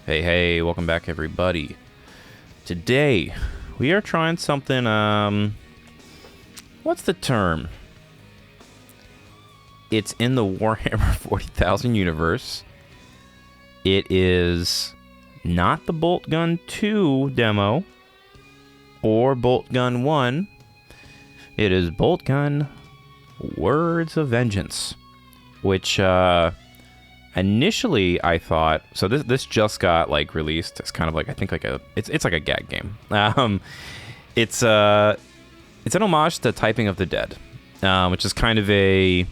Hey, hey, welcome back everybody. Today, we are trying something, what's the term? It's in the Warhammer 40,000 universe. It is not the Boltgun 2 demo, or Boltgun 1. It is Boltgun Words of Vengeance, which, initially, I thought, so this just got like released. It's kind of like, I think like it's like a gag game. It's an homage to Typing of the Dead, which is kind of a, I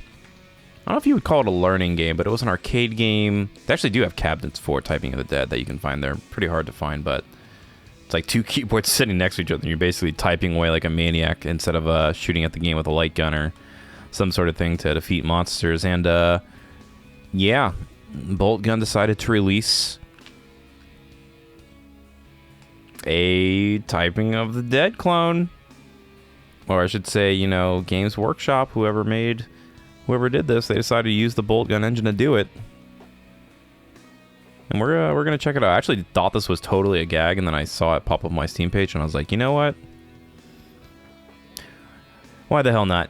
don't know if you would call it a learning game, but it was an arcade game. They actually do have cabinets for Typing of the Dead that you can find there. Pretty hard to find, but it's like two keyboards sitting next to each other, and you're basically typing away like a maniac instead of shooting at the game with a light gun or some sort of thing to defeat monsters. And yeah. Boltgun decided to release a Typing of the Dead clone. Or I should say, you know, Games Workshop, whoever did this, they decided to use the Boltgun engine to do it. And we're gonna check it out. I actually thought this was totally a gag, and then I saw it pop up on my Steam page, and I was like, you know what? Why the hell not?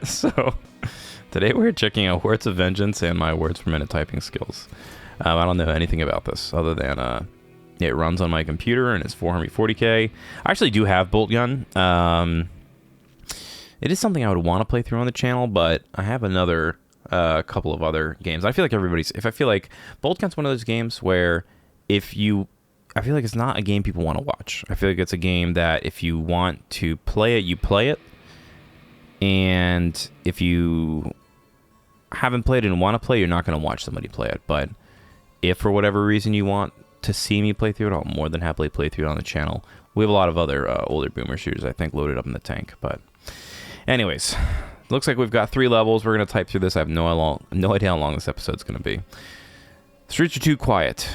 So today we're checking out Words of Vengeance and my words per minute typing skills. I don't know anything about this other than it runs on my computer and it's 440k. I actually do have Boltgun. It is something I would want to play through on the channel, but I have another couple of other games. I feel like Boltgun's one of those games where I feel like it's not a game people want to watch. I feel like it's a game that if you want to play it, you play it. And if you haven't played it and want to play, you're not going to watch somebody play it. But if for whatever reason you want to see me play through it, I'll more than happily play through it on the channel. We have a lot of other older boomer shooters, I think, loaded up in the tank. But anyways, looks like we've got 3 levels. We're going to type through this. I have no idea how long this episode's going to be. The streets are too quiet.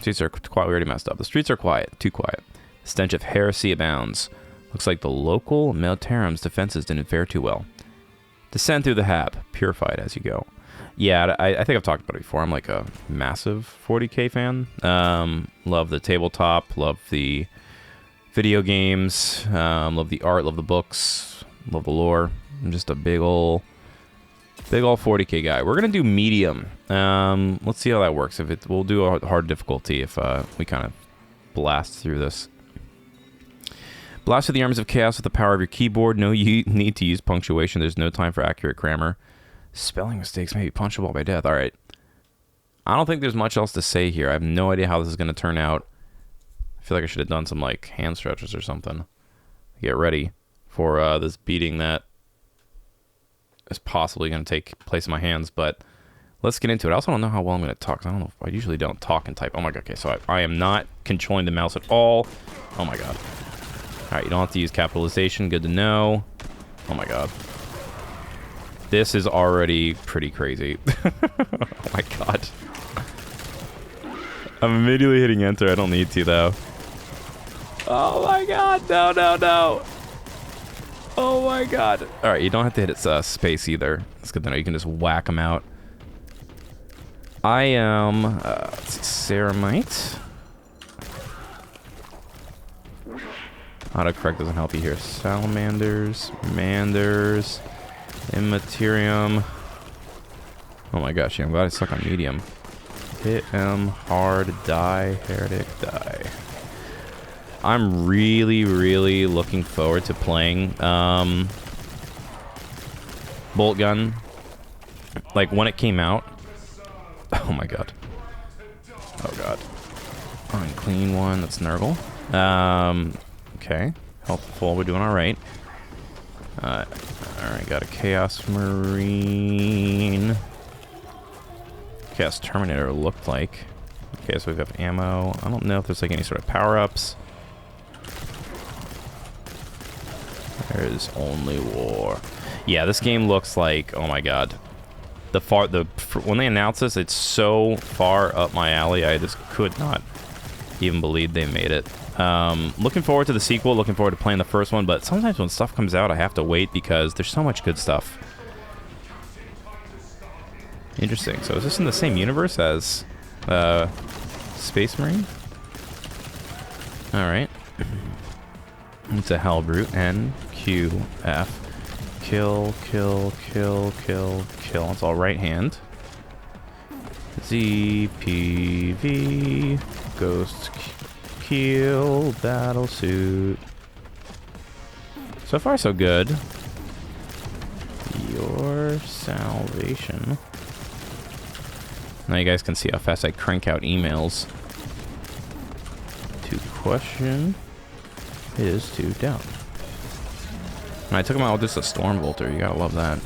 Streets are quiet. We already messed up. The streets are quiet. Too quiet. The stench of heresy abounds. Looks like the local Militarim's defenses didn't fare too well. Descend through the hab, purified as you go. Yeah, I think I've talked about it before. I'm like a massive 40k fan. Love the tabletop, love the video games, love the art, love the books, love the lore. I'm just a big ol' 40k guy. We're gonna do medium. Let's see how that works. We'll do a hard difficulty if we kind of blast through this. Blast through the armies of chaos with the power of your keyboard. No need to use punctuation. There's no time for accurate grammar. Spelling mistakes may be punishable by death. All right. I don't think there's much else to say here. I have no idea how this is going to turn out. I feel like I should have done some like hand stretches or something. Get ready for this beating that is possibly going to take place in my hands. But let's get into it. I also don't know how well I'm going to talk. I don't know. I usually don't talk and type. Oh my god. Okay, so I am not controlling the mouse at all. Oh my god. Alright, you don't have to use capitalization. Good to know. Oh my god. This is already pretty crazy. Oh my god. I'm immediately hitting enter. I don't need to, though. Oh my god. No, no, no. Oh my god. Alright, you don't have to hit its space either. It's good to know. You can just whack them out. I am... let's see, Ceramite. Autocorrect doesn't help you here. Salamanders, Manders, Immaterium. Oh my gosh, yeah, I'm glad I stuck on medium. Hit him hard, die, heretic, die. I'm really, really looking forward to playing Boltgun. Like when it came out. Oh my god. Oh god. Unclean one, that's Nurgle. Okay, helpful. We're doing all right. All right, got a Chaos Marine. Chaos Terminator looked like. Okay, so we've got ammo. I don't know if there's like any sort of power-ups. There's only war. Yeah, this game looks like, oh my god. When they announced this, it's so far up my alley. I just could not even believe they made it. Looking forward to the sequel, looking forward to playing the first one, but sometimes when stuff comes out, I have to wait because there's so much good stuff. Interesting. So is this in the same universe as Space Marine. Alright. It's a Hell Brute. N, Q, F. Kill, kill, kill, kill, kill. It's all right hand. Z, P, V. Ghost, kill, battle suit. So far, so good. Your salvation. Now you guys can see how fast I crank out emails. To question is to doubt. And I took him out with just a Storm Bolter. You gotta love that.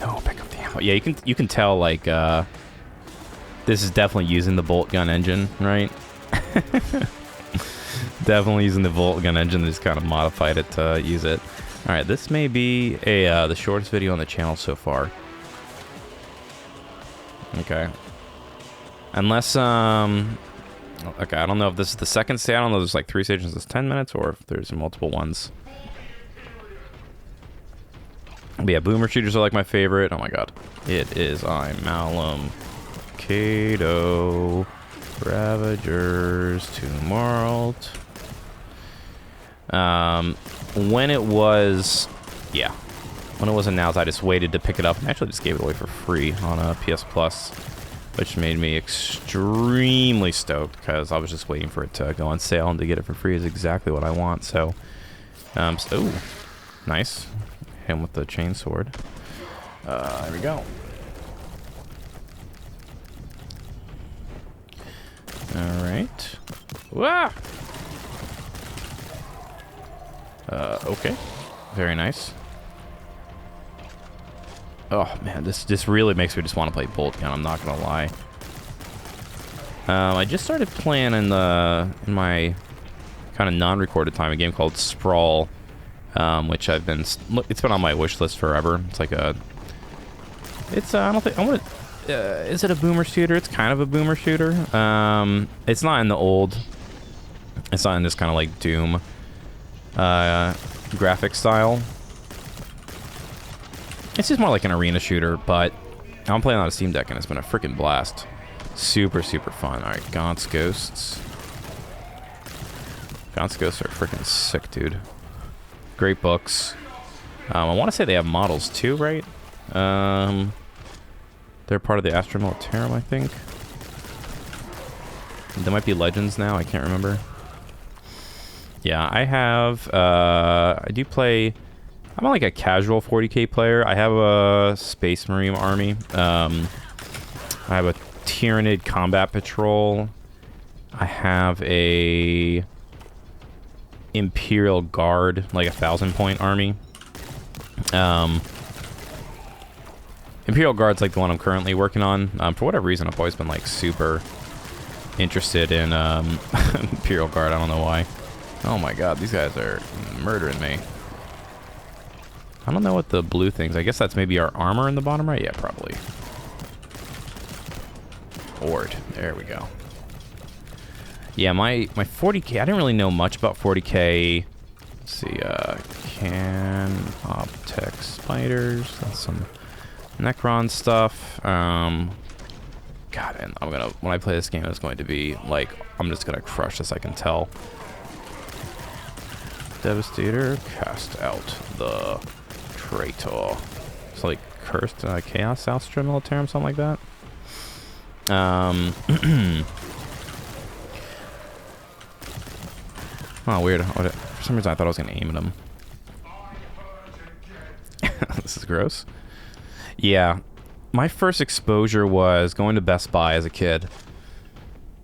No, pick up the ammo. Yeah, you can tell like this is definitely using the Boltgun engine, right? Definitely using the Boltgun engine. They just kind of modified it to use it. All right, this may be the shortest video on the channel so far. Okay. Unless okay, I don't know if this is the second stage. I don't know if there's like 3 stages that's 10 minutes or if there's multiple ones. But yeah, boomer shooters are like my favorite. Oh my god. It is I'm Malum. Kato. Ravagers. Tumult. When it was... Yeah. When it was announced, I just waited to pick it up and actually just gave it away for free on PS Plus. Which made me extremely stoked because I was just waiting for it to go on sale, and to get it for free is exactly what I want. So, ooh, nice. Hit him with the chainsword. There we go. All right. Wah! Okay. Very nice. Oh man, this really makes me just want to play Boltgun. I'm not gonna lie. I just started playing in my kind of non-recorded time a game called Sprawl, which it's been on my wish list forever. It's like I don't think I want to. Is it a boomer shooter? It's kind of a boomer shooter. It's not in the old. It's not in this kind of like Doom graphic style. It's just more like an arena shooter, but I'm playing on a Steam Deck and it's been a freaking blast. Super, super fun. Alright, Gaunt's Ghosts. Gaunt's Ghosts are freaking sick, dude. Great books. I want to say they have models too, right? They're part of the Astra Militarum, I think. They might be Legends now, I can't remember. Yeah, I have... I do play... I'm like a casual 40k player. I have a Space Marine army. I have a Tyranid Combat Patrol. I have a Imperial Guard, like a 1,000-point army. Imperial Guard's like the one I'm currently working on. For whatever reason, I've always been like super interested in Imperial Guard. I don't know why. Oh my god, these guys are murdering me. I don't know what the blue things... I guess that's maybe our armor in the bottom right? Yeah, probably. Horde. There we go. Yeah, my 40k... I didn't really know much about 40k. Let's see, can... Optech Spiders. That's some Necron stuff. God, and I'm gonna... When I play this game, it's going to be, like... I'm just gonna crush this, I can tell. Devastator. Cast out the... Traitor. It's like Cursed Chaos Astra Militarum, something like that. Oh, weird. For some reason, I thought I was going to aim at him. This is gross. Yeah. My first exposure was going to Best Buy as a kid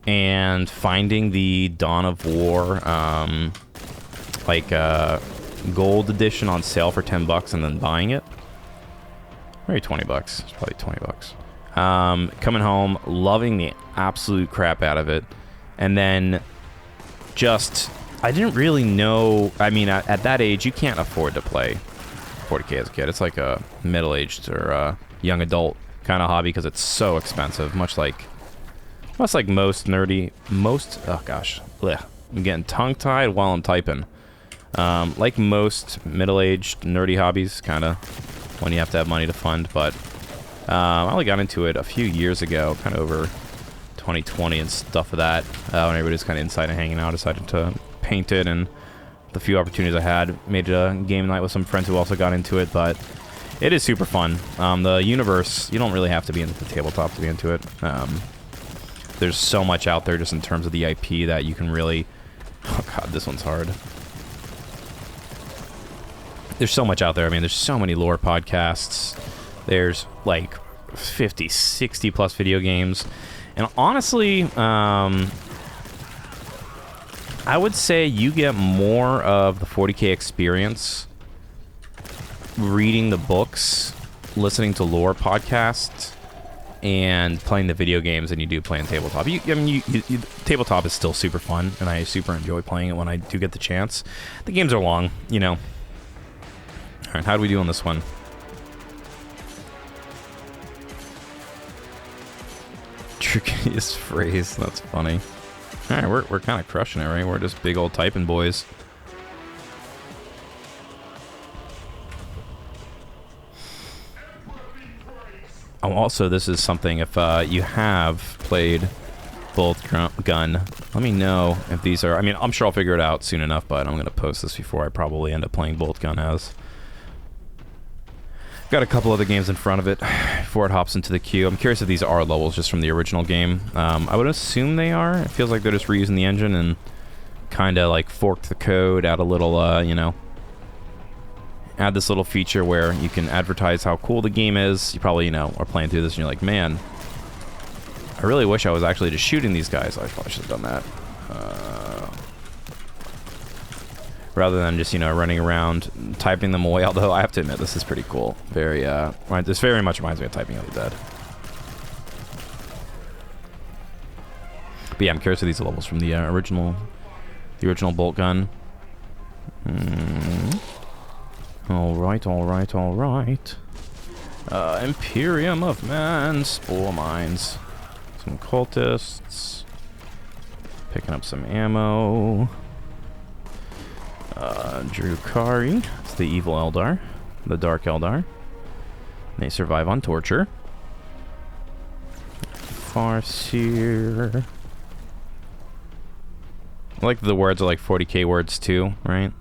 and finding the Dawn of War, gold edition on sale for $10 and then buying it. Maybe $20. It's probably $20. Coming home, loving the absolute crap out of it. And then just... I didn't really know... I mean, at that age, you can't afford to play 40k as a kid. It's like a middle-aged or young adult kind of hobby because it's so expensive. Much like most nerdy... Oh, gosh. Blech. I'm getting tongue-tied while I'm typing. Like most middle-aged nerdy hobbies, kind of, when you have to have money to fund, but I only got into it a few years ago, kind of over 2020 and stuff of that. When everybody was kind of inside and hanging out, I decided to paint it, and the few opportunities I had, made a game night with some friends who also got into it, but it is super fun. The universe, you don't really have to be into the tabletop to be into it. There's so much out there just in terms of the IP that you can really... Oh god, this one's hard. There's so much out there. I mean, there's so many lore podcasts. There's like 50, 60 plus video games. And honestly, I would say you get more of the 40K experience reading the books, listening to lore podcasts, and playing the video games than you do playing tabletop. Tabletop is still super fun, and I super enjoy playing it when I do get the chance. The games are long, you know. All right, how do we do on this one? Trickiest phrase. That's funny. All right, we're kind of crushing it, right? We're just big old typing boys. Oh, also, this is something, if you have played Boltgun, let me know if these are... I mean, I'm sure I'll figure it out soon enough, but I'm going to post this before I probably end up playing Boltgun as. Got a couple other games in front of it before it hops into the queue. I'm curious if these are levels just from the original game. I would assume they are. It feels like they're just reusing the engine and kind of like forked the code, add a little, you know... Add this little feature where you can advertise how cool the game is. You probably, you know, are playing through this and you're like, man, I really wish I was actually just shooting these guys. I probably should have done that. Rather than just, you know, running around, typing them away. Although, I have to admit, this is pretty cool. Very, this very much reminds me of typing Out the Dead. But yeah, I'm curious if these are levels from the original Boltgun. Alright. Imperium of Man, Spore Mines. Some cultists. Picking up some ammo. Drukari. It's the evil Eldar. The Dark Eldar. They survive on torture. Farseer. I like the words are like 40k words too, right?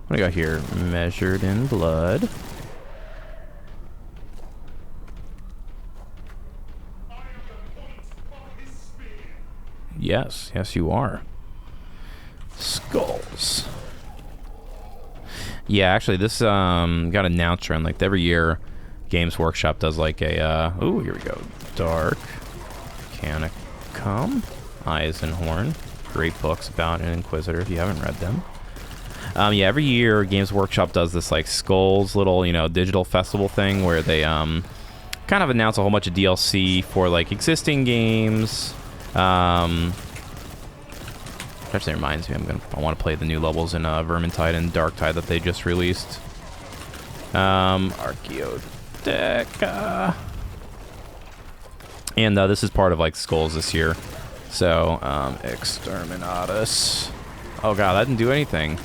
What do I got here? Measured in blood. Yes, you are. Skulls. Yeah, actually, this got announced around like every year. Games Workshop does like a ooh, here we go. Dark Canicum, Eyes and Horn. Great books about an Inquisitor if you haven't read them. Yeah, every year Games Workshop does this like Skulls little, you know, digital festival thing where they kind of announce a whole bunch of DLC for like existing games. Actually reminds me, I want to play the new levels in Vermintide and Darktide that they just released. Archaeodeck. And this is part of like Skulls this year. So, Exterminatus. Oh god, that didn't do anything.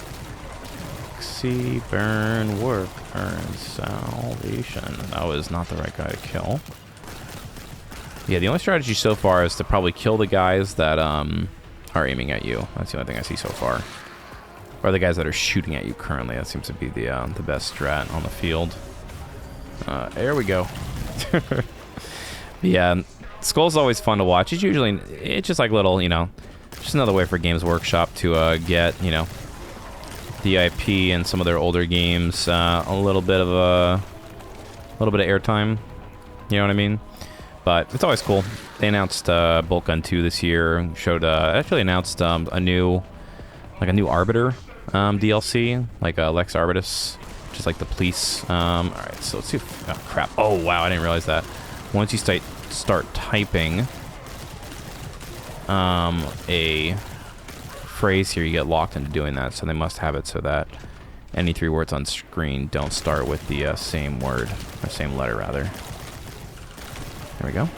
See, burn, work, burn, salvation. That was not the right guy to kill. Yeah, the only strategy so far is to probably kill the guys that are aiming at you. That's the only thing I see so far. Or the guys that are shooting at you currently. That seems to be the best strat on the field. There we go. Yeah, Skull's always fun to watch. It's just like little, you know, just another way for Games Workshop to get, you know, the IP and some of their older games a little bit of airtime. You know what I mean? But it's always cool. They announced Boltgun 2 this year. Actually announced a new Arbiter DLC, like Lex Arbitus, which is like the police. All right, so let's see. Oh crap! Oh wow, I didn't realize that. Once you start typing a phrase here, you get locked into doing that. So they must have it so that any 3 words on screen don't start with the same word, or same letter rather. There we go.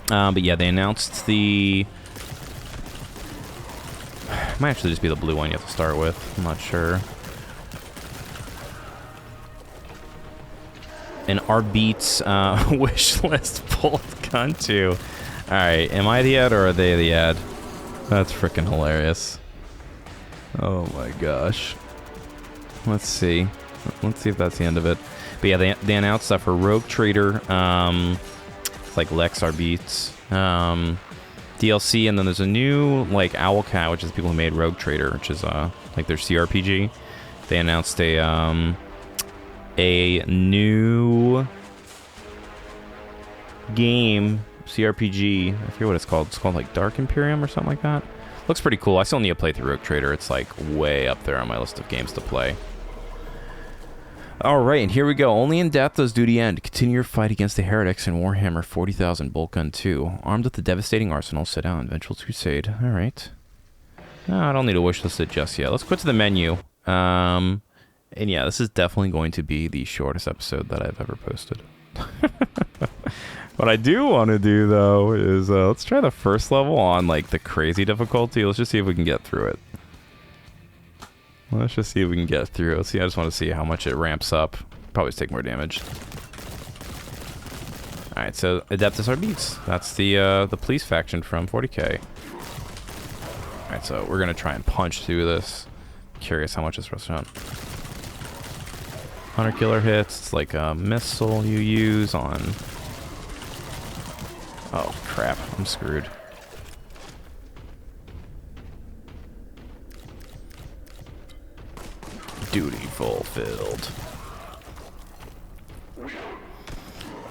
But yeah, they announced the... It might actually just be the blue one you have to start with. I'm not sure. An Arbeats wish list Boltgun 2. Alright, am I the ad or are they the ad? That's freaking hilarious. Oh my gosh. Let's see. Let's see if that's the end of it. But yeah, they announced stuff for Rogue Trader, it's like Lexar Beats, DLC, and then there's a new like Owlcat, which is people who made Rogue Trader, which is like their CRPG. They announced a new game, CRPG. I forget what it's called. It's called like Dark Imperium or something like that. Looks pretty cool. I still need to play through Rogue Trader. It's like way up there on my list of games to play. Alright, and here we go. Only in death does duty end. Continue your fight against the heretics in Warhammer 40,000 Boltgun 2. Armed with the devastating arsenal, set out on Vengeful Crusade. Alright. No, I don't need to wish list it just yet. Let's quit to the menu. And yeah, this is definitely going to be the shortest episode that I've ever posted. What I do want to do, though, is let's try the first level on like the crazy difficulty. Let's just see if we can get through it. Let's just see if we can get through. Let's see, I just want to see how much it ramps up. Probably take more damage. Alright, so Adeptus Arbites. That's the police faction from 40k. Alright, so we're going to try and punch through this. Curious how much this runs on. Hunter Killer hits. It's like a missile you use on... Oh, crap. I'm screwed. Duty fulfilled.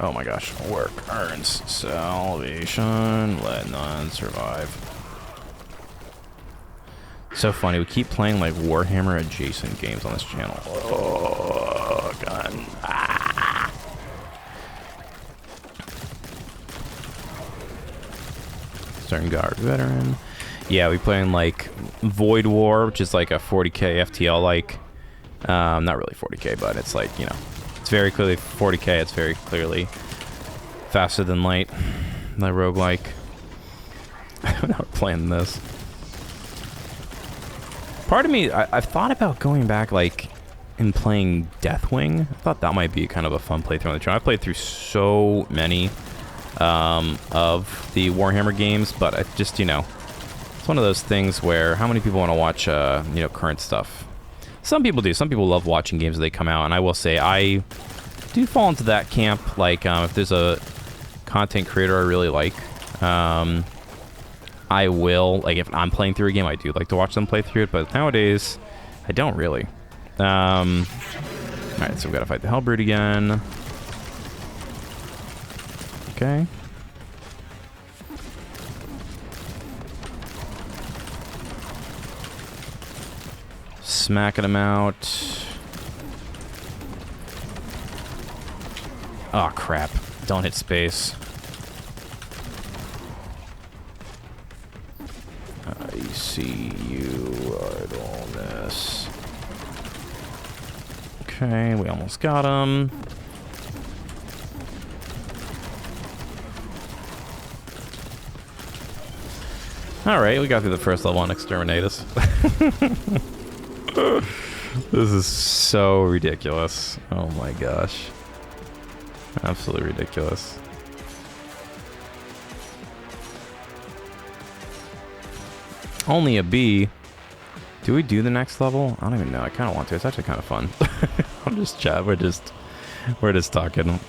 Oh my gosh. Work earns salvation. Let none survive. So funny. We keep playing like Warhammer adjacent games on this channel. Oh, gun. Ah. Stern Guard veteran. Yeah, we playing like Void War, which is like a 40k FTL like. Not really 40k, but it's like, you know, it's very clearly 40k. It's very clearly faster than light. The roguelike. I'm not playing this. Part of me, I've thought about going back, like, and playing Deathwing. I thought that might be kind of a fun playthrough on the channel. I've played through so many of the Warhammer games, but I just, you know, it's one of those things where how many people want to watch, you know, current stuff? Some people do. Some people love watching games as they come out, and I will say I do fall into that camp. Like, if there's a content creator I really like, I will, like, if I'm playing through a game, I do like to watch them play through it, but nowadays, I don't really. Alright, so we gotta fight the Hellbrood again. Okay. Smacking him out. Oh, crap. Don't hit space. I see you, idleness. Okay, we almost got him. Alright, we got through the first level on Exterminatus. This is so ridiculous. Oh my gosh. Absolutely ridiculous. Only a B. Do we do the next level? I don't even know. I kind of want to. It's actually kind of fun. I'm just chatting. We're just talking.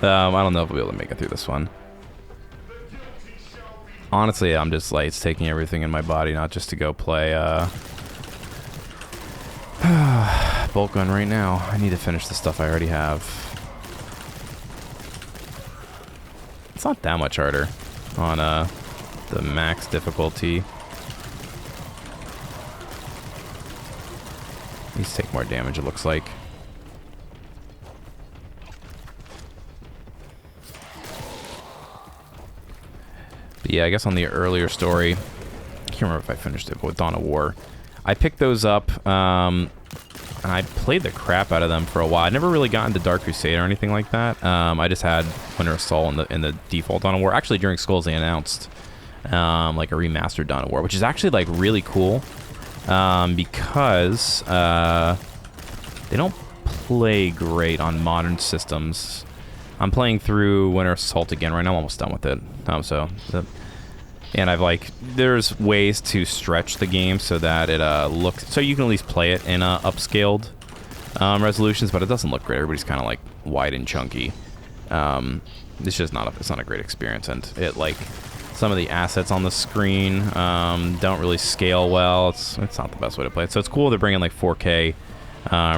I don't know if we'll be able to make it through this one. Honestly, I'm just like, it's taking everything in my body, not just to go play Boltgun right now. I need to finish the stuff I already have. It's not that much harder on the max difficulty. These take more damage, it looks like. But yeah, I guess on the earlier story, I can't remember if I finished it, but with Dawn of War, I picked those up, and I played the crap out of them for a while. I never really got into Dark Crusade or anything like that. I just had Winter Assault in the default Dawn of War. Actually, during Skulls, they announced like a remastered Dawn of War, which is actually like really cool. Because they don't play great on modern systems. I'm playing through Winter Assault again right now. I'm almost done with it. And I've like, there's ways to stretch the game so that it looks, so you can at least play it in upscaled resolutions, but it doesn't look great. Everybody's kind of like wide and chunky. It's just not it's not a great experience, and it like some of the assets on the screen don't really scale well. It's not the best way to play it. So it's cool they're bringing like 4K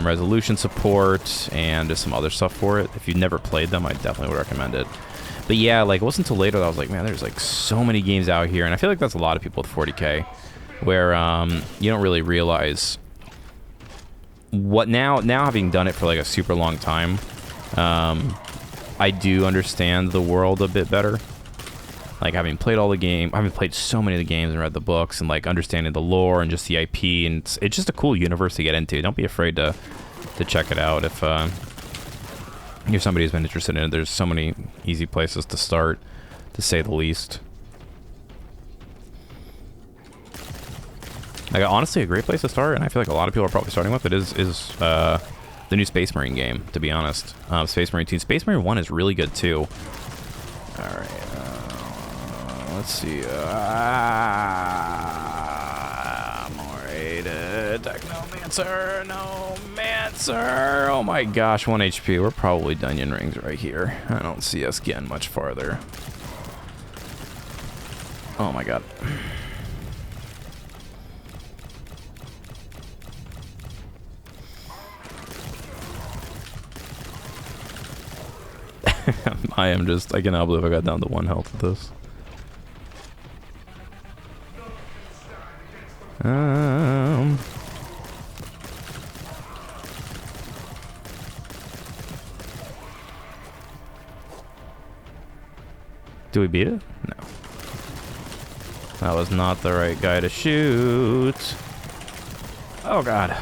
resolution support and just some other stuff for it. If you've never played them, I definitely would recommend it. But yeah, like it wasn't until later that I was like, man, there's like so many games out here, and I feel like that's a lot of people with 40K, where you don't really realize what now having done it for like a super long time. I do understand the world a bit better. Like having played all the game, having played so many of the games and read the books, and like understanding the lore and just the IP, and it's just a cool universe to get into. Don't be afraid to check it out if you're somebody who's been interested in it. There's so many easy places to start, to say the least. Like honestly, a great place to start, and I feel like a lot of people are probably starting with it is the new Space Marine game. To be honest, Space Marine 2, Space Marine 1 is really good too. All right. Let's see. More rated. Technomancer. No Mancer. Oh my gosh, 1 HP. We're probably Dungeon Rings right here. I don't see us getting much farther. Oh my god. I cannot believe I got down to 1 health with this. Do we beat it? No. That was not the right guy to shoot. Oh god.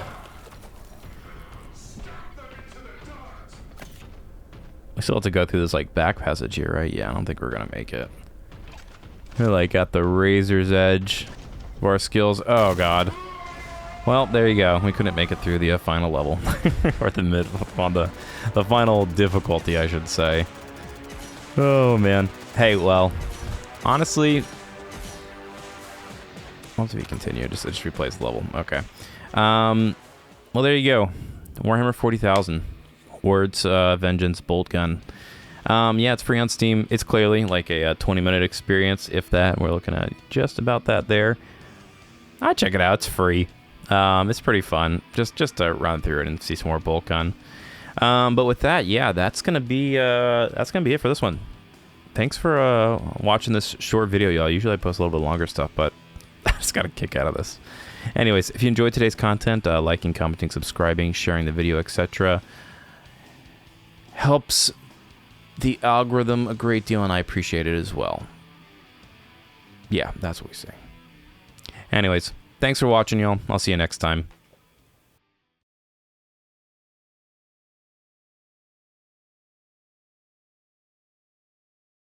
We still have to go through this like back passage here, right? Yeah, I don't think we're gonna make it. We're like at the razor's edge of our skills. Oh god. Well, there you go. We couldn't make it through the final level, or the final difficulty, I should say. Oh man. Hey, well, honestly, once we continue, it just replays the level. Okay. Well, there you go. Warhammer 40,000. Words, Vengeance, Boltgun. Yeah, it's free on Steam. It's clearly like a 20-minute experience, if that. We're looking at just about that there. I'd check it out. It's free. It's pretty fun. Just to run through it and see some more Boltgun. But with that, yeah, that's gonna be it for this one. Thanks for watching this short video, y'all. Usually I post a little bit longer stuff, but I just got a kick out of this. Anyways, if you enjoyed today's content, liking, commenting, subscribing, sharing the video, etc. helps the algorithm a great deal, and I appreciate it as well. Yeah, that's what we say. Anyways, thanks for watching, y'all. I'll see you next time.